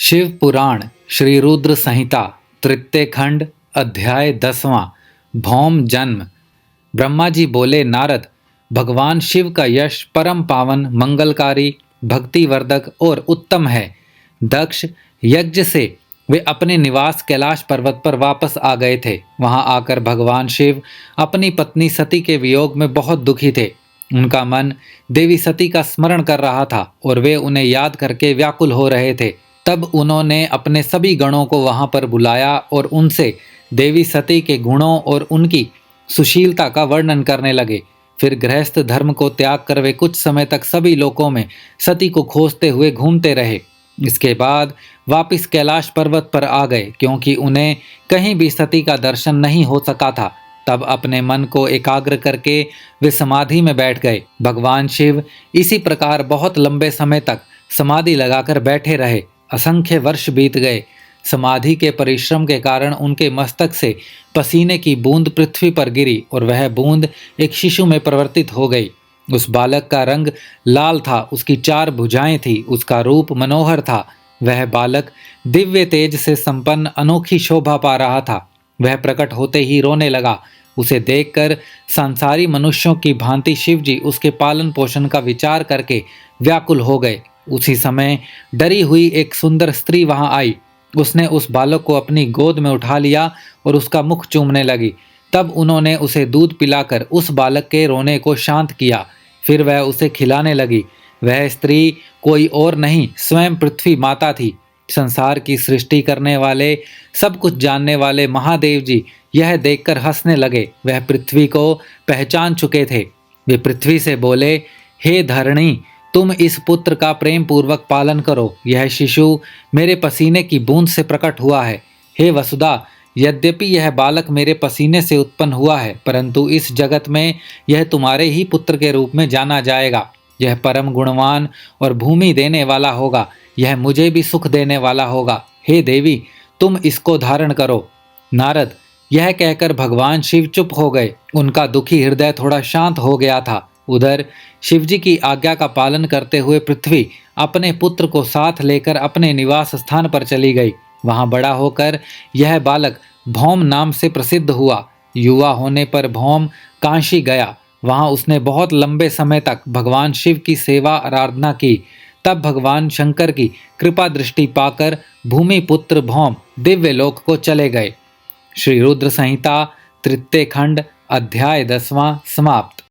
शिव पुराण श्री रुद्र संहिता तृतीय खंड अध्याय 10वां भौम जन्म। ब्रह्मा जी बोले, नारद, भगवान शिव का यश परम पावन, मंगलकारी, भक्तिवर्धक और उत्तम है। दक्ष यज्ञ से वे अपने निवास कैलाश पर्वत पर वापस आ गए थे। वहां आकर भगवान शिव अपनी पत्नी सती के वियोग में बहुत दुखी थे। उनका मन देवी सती का स्मरण कर रहा था और वे उन्हें याद करके व्याकुल हो रहे थे। तब उन्होंने अपने सभी गणों को वहां पर बुलाया और उनसे देवी सती के गुणों और उनकी सुशीलता का वर्णन करने लगे। फिर गृहस्थ धर्म को त्याग कर वे कुछ समय तक सभी लोकों में सती को खोजते हुए घूमते रहे। इसके बाद वापिस कैलाश पर्वत पर आ गए, क्योंकि उन्हें कहीं भी सती का दर्शन नहीं हो सका था। तब अपने मन को एकाग्र करके वे समाधि में बैठ गए। भगवान शिव इसी प्रकार बहुत लंबे समय तक समाधि लगाकर बैठे रहे। असंख्य वर्ष बीत गए। समाधि के परिश्रम के कारण उनके मस्तक से पसीने की बूंद पृथ्वी पर गिरी और वह बूंद एक शिशु में परिवर्तित हो गई। उस बालक का रंग लाल था, उसकी 4 भुजाएं थी, उसका रूप मनोहर था। वह बालक दिव्य तेज से संपन्न अनोखी शोभा पा रहा था। वह प्रकट होते ही रोने लगा। उसे देखकर संसारी मनुष्यों की भांति शिवजी उसके पालन पोषण का विचार करके व्याकुल हो गए। उसी समय डरी हुई एक सुंदर स्त्री वहां आई। उसने उस बालक को अपनी गोद में उठा लिया और उसका मुख चूमने लगी। तब उन्होंने उसे दूध पिलाकर उस बालक के रोने को शांत किया। फिर वह उसे खिलाने लगी। वह स्त्री कोई और नहीं, स्वयं पृथ्वी माता थी। संसार की सृष्टि करने वाले, सब कुछ जानने वाले महादेव जी यह देखकर हंसने लगे। वह पृथ्वी को पहचान चुके थे। वे पृथ्वी से बोले, हे धरणी, तुम इस पुत्र का प्रेम पूर्वक पालन करो। यह शिशु मेरे पसीने की बूंद से प्रकट हुआ है। हे वसुधा, यद्यपि यह बालक मेरे पसीने से उत्पन्न हुआ है, परंतु इस जगत में यह तुम्हारे ही पुत्र के रूप में जाना जाएगा। यह परम गुणवान और भूमि देने वाला होगा। यह मुझे भी सुख देने वाला होगा। हे देवी, तुम इसको धारण करो। नारद, यह कहकर भगवान शिव चुप हो गए। उनका दुखी हृदय थोड़ा शांत हो गया था। उधर शिवजी की आज्ञा का पालन करते हुए पृथ्वी अपने पुत्र को साथ लेकर अपने निवास स्थान पर चली गई। वहां बड़ा होकर यह बालक भौम नाम से प्रसिद्ध हुआ। युवा होने पर भौम काशी गया। वहां उसने बहुत लंबे समय तक भगवान शिव की सेवा आराधना की। तब भगवान शंकर की कृपा दृष्टि पाकर भूमि पुत्र भौम दिव्य लोक को चले गए। श्री रुद्र संहिता तृतीय खंड अध्याय 10वां समाप्त।